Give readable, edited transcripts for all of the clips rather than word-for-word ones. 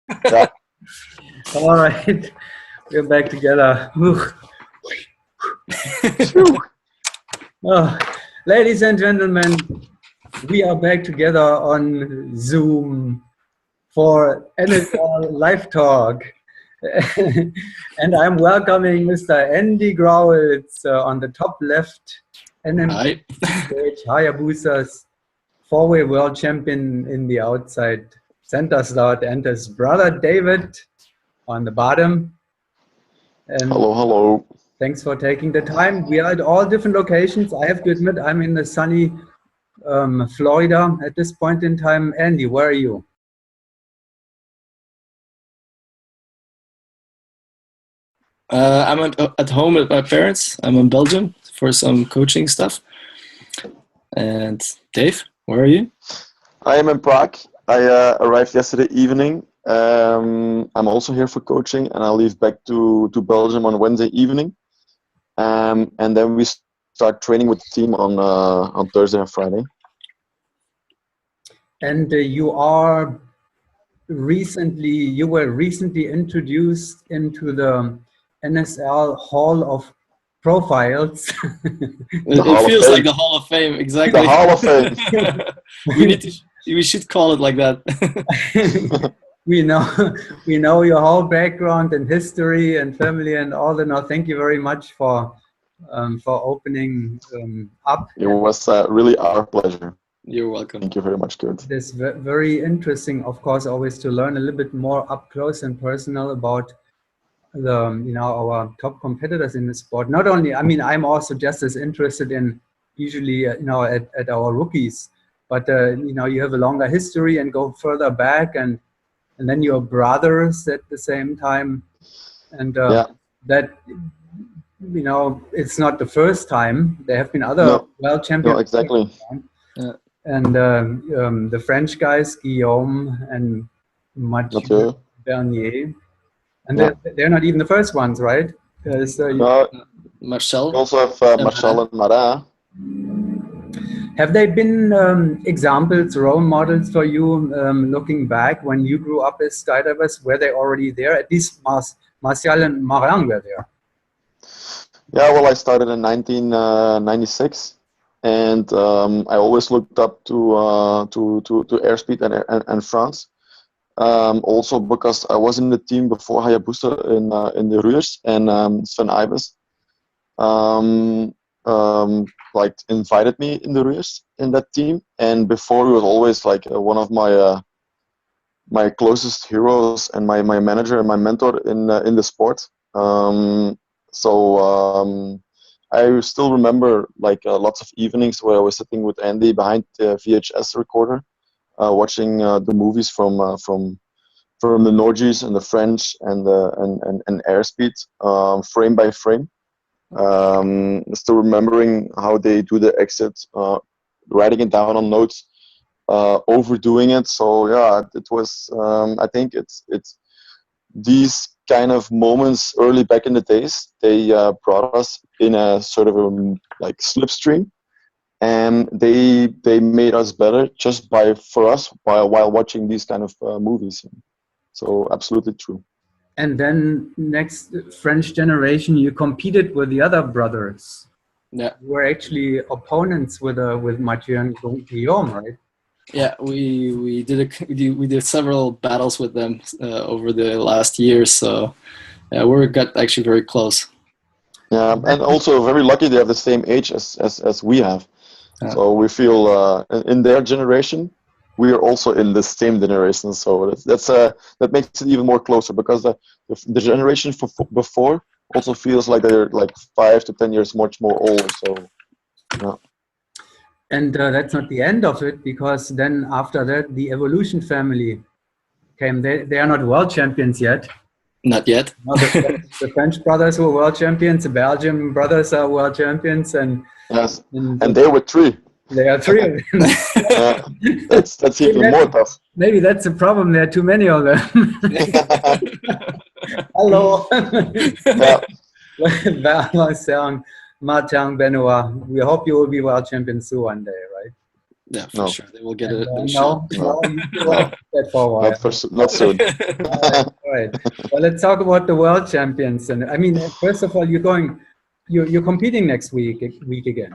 Yeah. All right, we're back together. Oh, ladies and gentlemen, we are back together on Zoom for NSL Live Talk. And I'm welcoming Mr. Andy Grauwels on the top left, Hi. stage, Hayabusa's four-way world champion in the outside center slot, and his brother David on the bottom. And Hello. thanks for taking the time. We are at all different locations. I have to admit, I'm in the sunny Florida at this point in time. Andy, where are you? I'm at home with my parents. I'm in Belgium for some coaching stuff. And Dave, where are you? I am in Prague. I arrived yesterday evening. I'm also here for coaching, and I'll leave back to Belgium on Wednesday evening. And then we start training with the team on Thursday and Friday. And you were recently introduced into the NSL Hall of Profiles. It feels like the Hall of Fame, exactly. The Hall of Fame. We should call it like that. We know your whole background and history and family and all that. Now, thank you very much for opening up. It was really our pleasure. You're welcome. Thank you very much, Kurt. It is very interesting, of course, always to learn a little bit more up close and personal about our top competitors in the sport. Not only, I mean, I'm also just as interested in usually at our rookies, but you have a longer history and go further back, and then your brothers at the same time, and that it's not the first time. There have been other world champions. No, exactly. And the French guys, Guillaume and Mathieu Bernier, and they're not even the first ones, right? Marcel. You also have Marcel and Marat. Have they been examples, role models for you looking back when you grew up as skydivers? Were they already there? At least Martial and Marin were there. Yeah, well, I started in 1996. And I always looked up to airspeed and France. Also because I was in the team before Hayabusa in the Roeiers, and Sven Ives invited me in the Roeiers in that team. And before, he was always like one of my closest heroes and my manager and my mentor in the sport. I still remember lots of evenings where I was sitting with Andy behind the VHS recorder, watching the movies from the Norges and the French and airspeed, frame by frame. Still remembering how they do the exit, writing it down on notes, overdoing it. So yeah, it was. I think it's these kind of moments early back in the days, they brought us in a sort of slipstream, and they made us better just while watching these kind of movies. So absolutely true. And then next French generation, you competed with the other brothers. Yeah, you were actually opponents with Mathieu and Guillaume, right? Yeah, we did several battles with them over the last years, so we got actually very close. Yeah, and also very lucky they have the same age as we have. So we feel in their generation, we are also in the same generation. So that makes it even more closer, because the generation before also feels like they're 5 to 10 years much more older. So yeah. And that's not the end of it, because then after that, the Evolution family came. They are not world champions yet. Not yet. The French brothers were world champions. The Belgian brothers are world champions, and yes, and they were 3. There are 3 of them. Yeah, that's even more tough. Maybe that's the problem. There are too many of them. Hello. Martin, Benoit. We hope you will be world champions too one day, right? Yeah, for No, sure. They will get And a shot. now, no, now you still want to no, do that for a while. not soon. All right. Well, let's talk about the world champions. And I mean, first of all, you're competing next week again.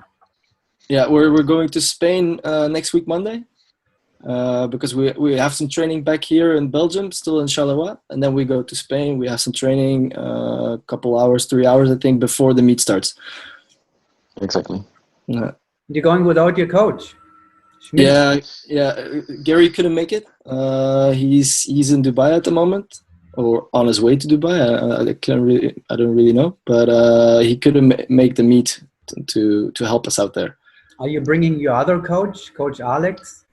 Yeah, we're going to Spain next week Monday because we have some training back here in Belgium, still in Charleroi, and then we go to Spain. We have some training, a couple hours, 3 hours, I think, before the meet starts. Exactly. Yeah. You're going without your coach, Schmidt. Yeah. Gary couldn't make it. He's in Dubai at the moment, or on his way to Dubai. I don't really know, but he couldn't make the meet to help us out there. Are you bringing your other coach, Coach Alex?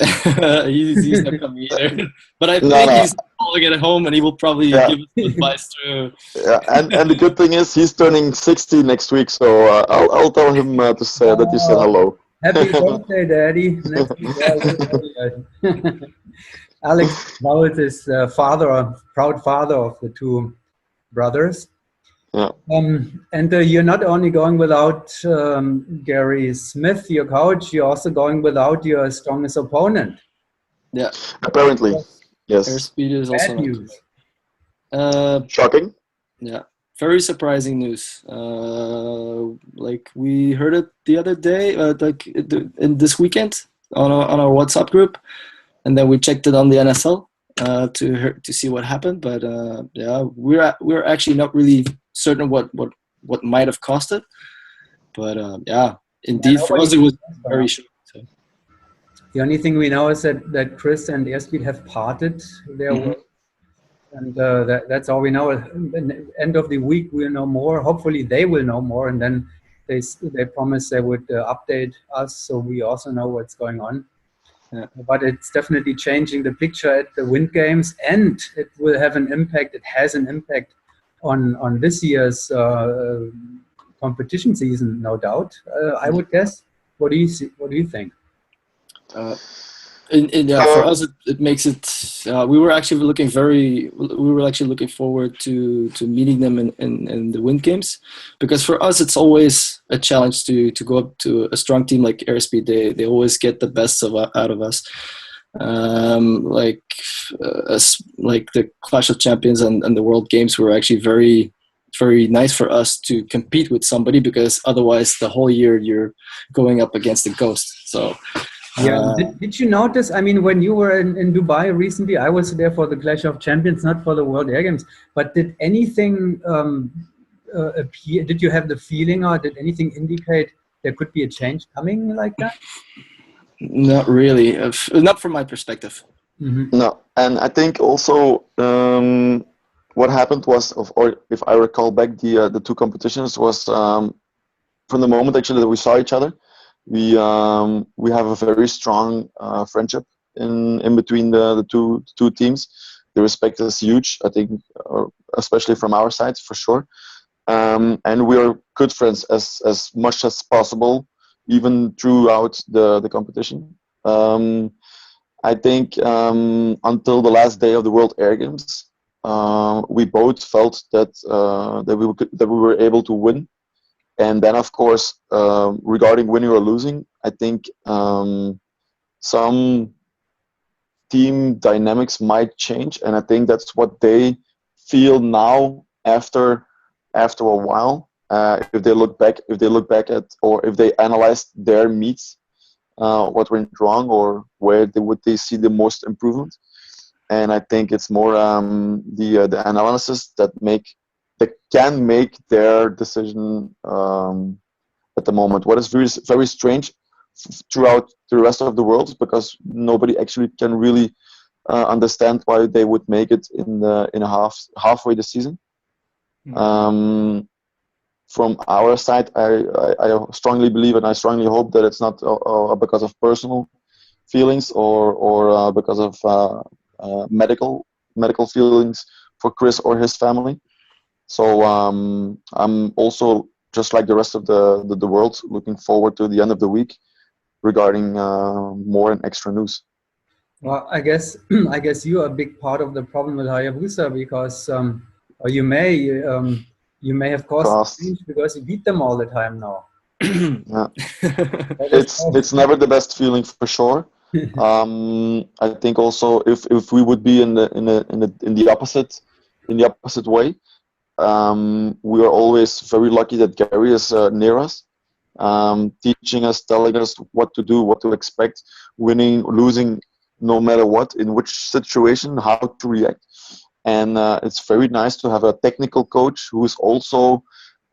he's not coming either. But I No, think no. he's following at home, and he will probably Yeah, give us some advice too. yeah. And the good thing is he's turning 60 next week, so I'll tell him to say that you said Oh, hello. happy birthday, Daddy! Next week, yeah, we'll Alex Grauwels is proud father of the two brothers. Yeah, And you're not only going without Gary Smith, your coach, you're also going without your strongest opponent. Yeah, apparently, yes. airspeed is also Bad not. news. Shocking. Yeah, very surprising news. Like we heard it the other day, in this weekend on our WhatsApp group, and then we checked it on the NSL to see what happened. But yeah, we're actually not really certain what might have caused it. But yeah, indeed, for us it was very shocking. So. The only thing we know is that Chris and Airspeed have parted their Mhm. ways. And that's all we know. End of the week, we'll know more. Hopefully, they will know more, and then they promised they would update us, so we also know what's going on. Yeah. But it's definitely changing the picture at the Wind Games, and it will have an impact. It has an impact on this year's competition season, no doubt. I would guess. What do you see? What do you think? Yeah, for us it makes it. We were actually looking forward to meeting them in the Wind Games, because for us it's always a challenge to go up to a strong team like Airspeed. They always get the best out of us. Like the Clash of Champions and the World Games were actually very very nice for us to compete with somebody, because otherwise the whole year you're going up against a ghost. So. Yeah. Did you notice? I mean, when you were in Dubai recently, I was there for the Clash of Champions, not for the World Air Games. But did anything appear? Did you have the feeling, or did anything indicate there could be a change coming like that? Not really. Not from my perspective. Mm-hmm. No, and I think also what happened was, or if I recall back, the two competitions was from the moment actually that we saw each other. We have a very strong friendship in between the two teams. The respect is huge, I think, especially from our side for sure. And we are good friends as much as possible, even throughout the competition. I think until the last day of the World Air Games, we both felt that we were able to win. And then, of course, regarding winning or losing, I think some team dynamics might change, and I think that's what they feel now after a while. If they look back at, or if they analyze their meets, what went wrong or where would they see the most improvement. And I think it's more the analysis that can make their decision at the moment. What is very, very strange throughout the rest of the world, because nobody actually can really understand why they would make it in halfway the season. From our side, I strongly believe and I strongly hope that it's not because of personal feelings or because of medical feelings for Chris or his family. So I'm also, just like the rest of the world, looking forward to the end of the week regarding more and extra news. Well, I guess you are a big part of the problem with Hayabusa, because or you may have caused change because you beat them all the time now. Yeah. It's never the best feeling for sure. I think also if we would be in the opposite way, we are always very lucky that Gary is near us, teaching us, telling us what to do, what to expect, winning, losing, no matter what, in which situation, how to react. And it's very nice to have a technical coach who is also,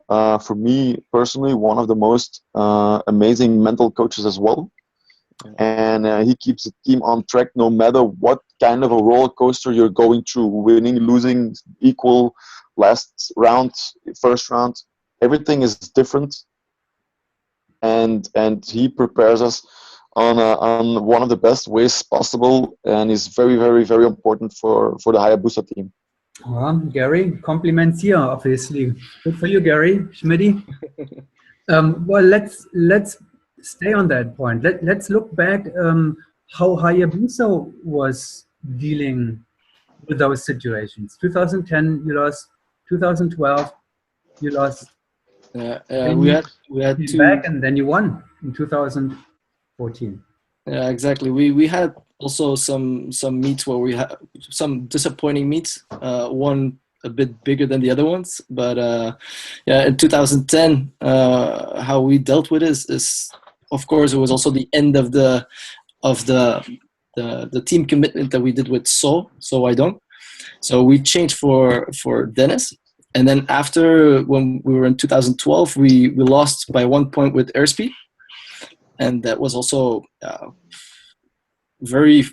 for me personally, one of the most amazing mental coaches as well. And he keeps the team on track no matter what kind of a roller coaster you're going through, winning, losing, equal, last round, first round. Everything is different, and he prepares us on one of the best ways possible, and is very, very, very important for the Hayabusa team. Well, Gary, compliments here, obviously. Good for you, Gary. Schmidty. Well, let's stay on that point. Let's look back how Hayabusa was dealing with those situations. 2010, you lost. 2012, you lost. We had came two. back, and then you won in 2014. Yeah, exactly. We had also some meets where we had some disappointing meets. One a bit bigger than the other ones, but yeah, in 2010, how we dealt with it is of course it was also the end of the team commitment that we did with So I don't. So we changed for Dennis, and then after when we were in 2012, we lost by 1 point with airspeed. And that was also very,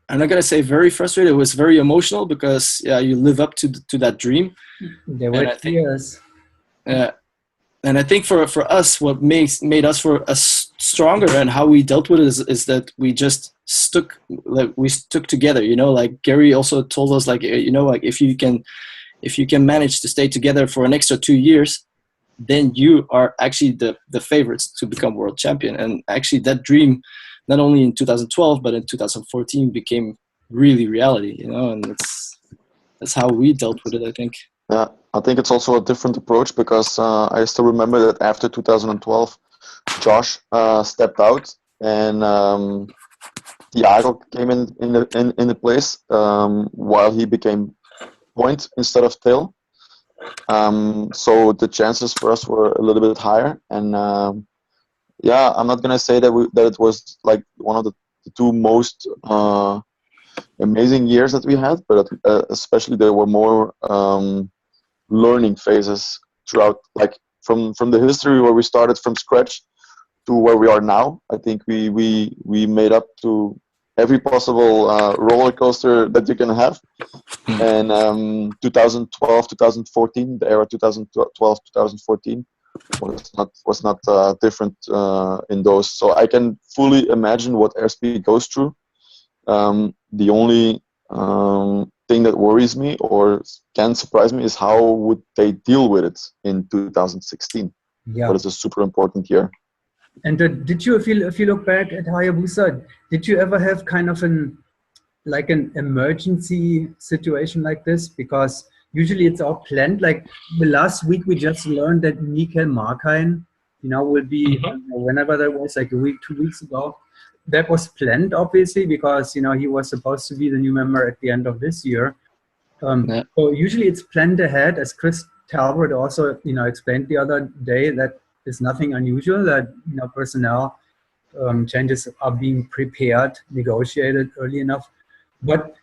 I'm not going to say very frustrated. It was very emotional because you live up to that dream. There were tears. And I think for us, what made us for us stronger and how we dealt with it is that we just stuck together. You know, like Gary also told us, like, you know, like if you can manage to stay together for an extra 2 years, then you are actually the favorites to become world champion. And actually that dream, not only in 2012, but in 2014 became really reality, you know, and that's how we dealt with it, I think. Yeah, I think it's also a different approach because I still remember that after 2012, Josh stepped out and Thiago came in the place while he became point instead of tail. So the chances for us were a little bit higher, and yeah, I'm not gonna say that it was like one of the two most amazing years that we had, but especially there were more learning phases throughout, like from the history where we started from scratch to where we are now. I think we made up to every possible roller coaster that you can have. And 2012, 2014, the era 2012, 2014 was not different in those. So I can fully imagine what airspeed goes through. The only thing that worries me or can surprise me is how would they deal with it in 2016. Yeah. But it's a super important year. And did you, if you look back at Hayabusa, did you ever have kind of an emergency situation like this? Because usually it's all planned. Like the last week we just learned that Mikael Markheim, you know, will be whenever that was, like a week, 2 weeks ago. That was planned, obviously, because, you know, he was supposed to be the new member at the end of this year. So usually it's planned ahead, as Chris Talbot also, you know, explained the other day, that is nothing unusual, that, you know, personnel changes are being prepared, negotiated early enough. But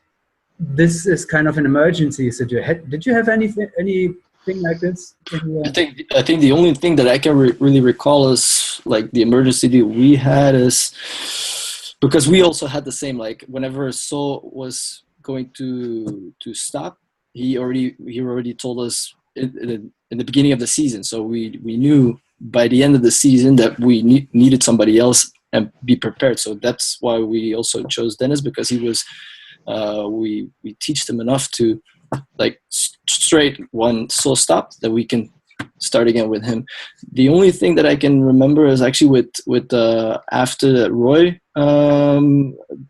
this is kind of an emergency situation. Did you have anything like this? I think the only thing that I can really recall is like the emergency that we had is because we also had the same, like whenever So was going to stop, he already told us in the beginning of the season. So we knew by the end of the season that we needed somebody else and be prepared. So that's why we also chose Dennis, because he was we teach them enough to like straight when So stopped that we can start again with him. The only thing that I can remember is actually with after that Roy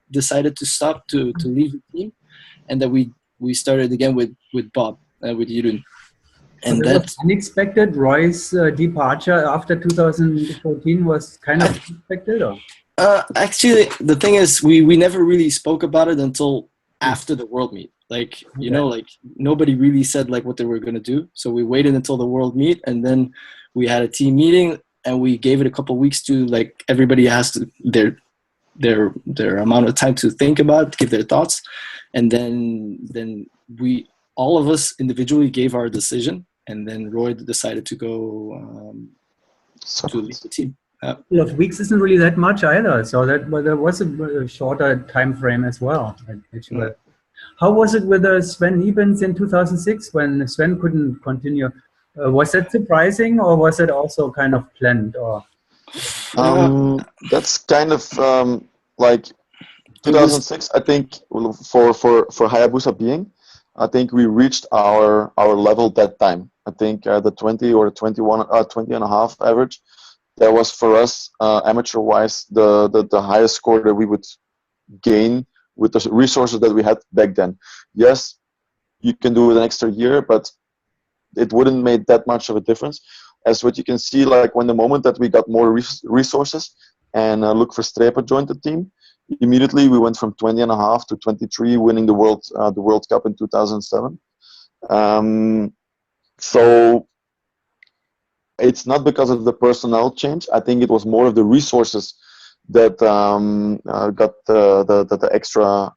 decided to stop to leave the team, and that we started again with Bob with Jeroen. And that was unexpected. Roy's departure after 2014 was kind of unexpected, or? Actually, the thing is, we never really spoke about it until after the World Meet. Like, you know, like nobody really said like what they were going to do. So we waited until the World Meet, and then we had a team meeting, and we gave it a couple of weeks to, like, everybody has to their amount of time to think about it, give their thoughts. And then we, all of us individually, gave our decision, and then Roy decided to go to lead the team. A couple of weeks isn't really that much either, so that, well, there was a shorter time frame as well. How was it with Sven Ebens in 2006 when Sven couldn't continue? Was that surprising, or was it also kind of planned? Or that's kind of like 2006. I think for Hayabusa being, I think we reached our level that time. I think the 20 or 21, 20 and a half average. That was for us, amateur-wise, the highest score that we would gain with the resources that we had back then. Yes, you can do it an extra year, but it wouldn't make that much of a difference. As what you can see, like when the moment that we got more resources and Luc Verstrepen joined the team, immediately we went from 20 and a half to 23, winning the World Cup in 2007. So it's not because of the personnel change. I think it was more of the resources that got the extra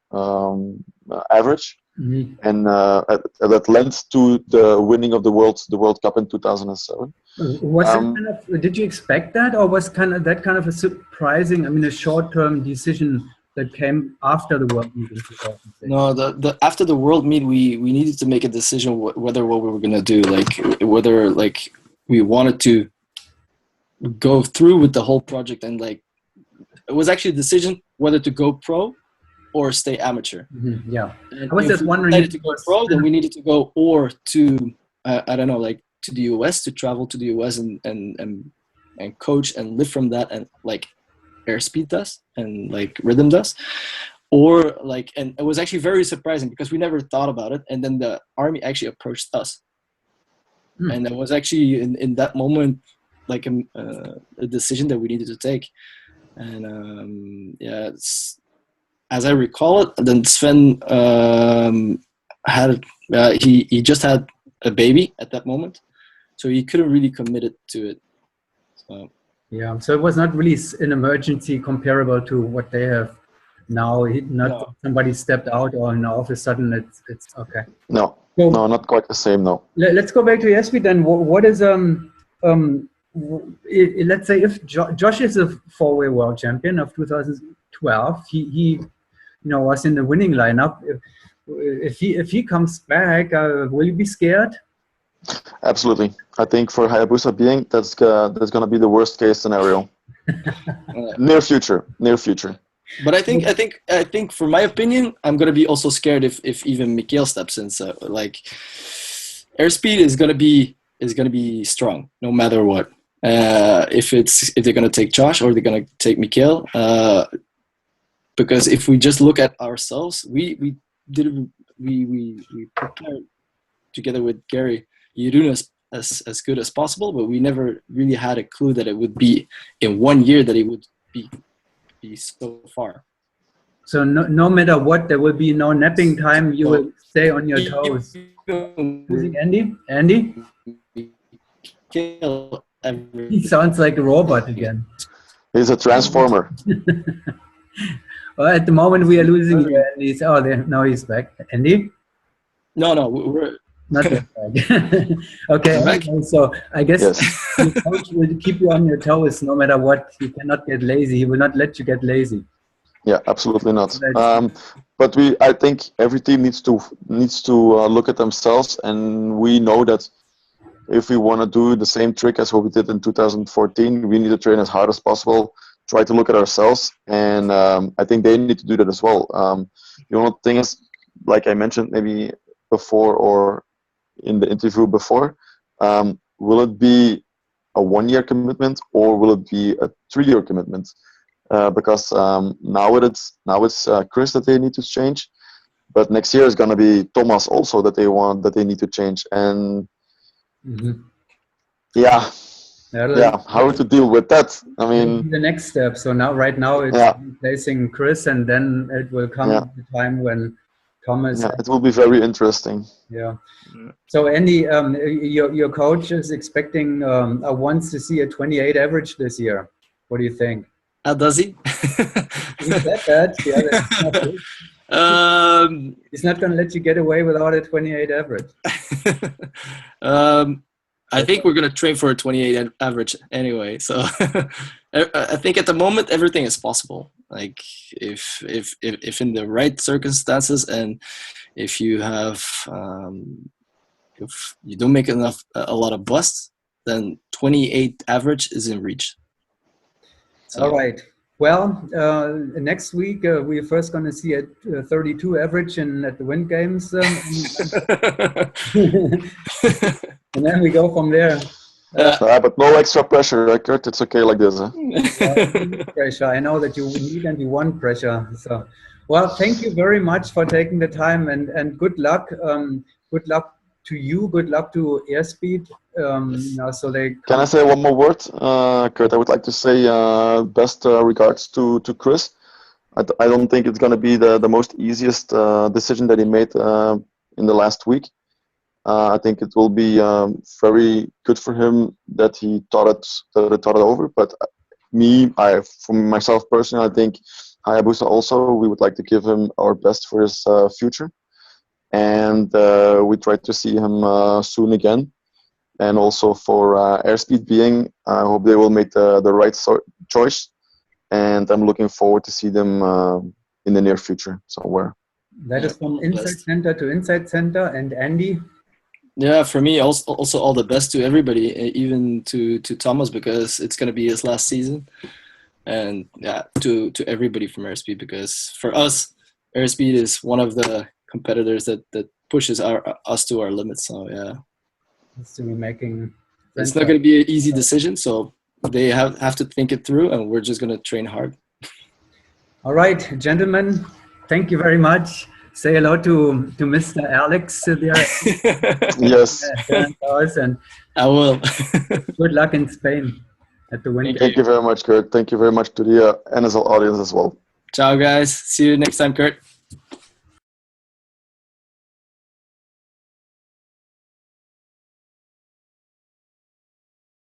average, and that led to the winning of the World Cup in 2007. Was it kind of, did you expect that, or was that kind of a surprising, I mean, a short-term decision that came after the World Meet in 2006? No, after the World Meet, we needed to make a decision whether what we were gonna do, like whether like we wanted to go through with the whole project, and like it was actually a decision whether to go pro or stay amateur. Yeah, and I was just wondering if to go pro, then we needed to go or to I don't know, like to the US, to travel to the US and coach and live from that, and like airspeed does and like rhythm does, or like, and it was actually very surprising because we never thought about it, and then the Army actually approached us. And it was actually in that moment like a decision that we needed to take. And yeah, as I recall it, then Sven he just had a baby at that moment, so he couldn't really commit it to it. So yeah, so it was not really an emergency comparable to what they have now. Somebody stepped out, or all of a sudden it's okay. No. So, no, not quite the same. No. Let's go back to Jesper then. What is let's say if Josh is a four-way world champion of 2012, he was in the winning lineup. If he comes back, will you be scared? Absolutely. I think for Hayabusa being, that's gonna be the worst case scenario. Near future. But I think, for my opinion, I'm gonna be also scared if even Mikhail steps in. So like, airspeed is gonna be strong no matter what. If they're gonna take Josh or they're gonna take Mikhail, because if we just look at ourselves, we prepared together with Gary Yudun as good as possible, but we never really had a clue that it would be in 1 year that it would be so far. So no matter what, there will be no napping time. You will stay on your toes. Andy? He sounds like a robot again. He's a transformer. Well, at the moment we are losing Andy. Now he's back. Andy? No, we're not yet back. Okay, so I guess your coach will keep you on your toes no matter what. You cannot get lazy. He will not let you get lazy. Yeah, absolutely not. But I think every team needs to look at themselves, and we know that if we want to do the same trick as what we did in 2014, we need to train as hard as possible. Try to look at ourselves, and I think they need to do that as well. The only thing is, like I mentioned maybe before or in the interview before, will it be a 1 year commitment or will it be a 3 year commitment? Because now it's Chris that they need to change, but next year is going to be Thomas also that they need to change, and Mhm. Yeah, Yeah, how to deal with that? I mean, the next step. So now, right now, it's yeah, replacing Chris, and then it will yeah, come the time when Thomas. yeah. It will be very interesting. Yeah. Yeah. So Andy, your coach is expecting wants to see a 28 average this year. What do you think? Does he? He said that. Yeah, that's true. He's not going to let you get away without a 28 average. I think we're gonna train for a 28 average anyway. So I think at the moment everything is possible. Like if in the right circumstances, and if you have if you don't make a lot of busts, then 28 average is in reach. So. All right. Well, next week we're first going to see a 32 average at the Wind Games, and then we go from there. But no extra pressure, right, Kurt? It's okay like this. Huh? Pressure. I know that you need and you want pressure. So, well, thank you very much for taking the time, and good luck. Good luck to you. Good luck to Airspeed. So they Can I say one more word, Kurt? I would like to say best regards to Chris. I don't think it's going to be the most easiest decision that he made in the last week. I think it will be very good for him that he thought it over. But for myself personally, I think Hayabusa also, we would like to give him our best for his future, and we try to see him soon again. And also for Airspeed being, I hope they will make the right choice, and I'm looking forward to see them in the near future somewhere. That is from inside center to inside center. And Andy? Yeah, for me, also all the best to everybody, even to Thomas, because it's going to be his last season. And yeah, to everybody from Airspeed, because for us, Airspeed is one of the competitors that pushes us to our limits. So yeah, it's not going to be an easy decision. So they have to think it through, and we're just going to train hard. All right, gentlemen, thank you very much. Say hello to Mr. Alex there. Yes. And I will. Good luck in Spain at the Wind Games. Thank you very much, Kurt. Thank you very much to the NSL audience as well. Ciao, guys. See you next time, Kurt.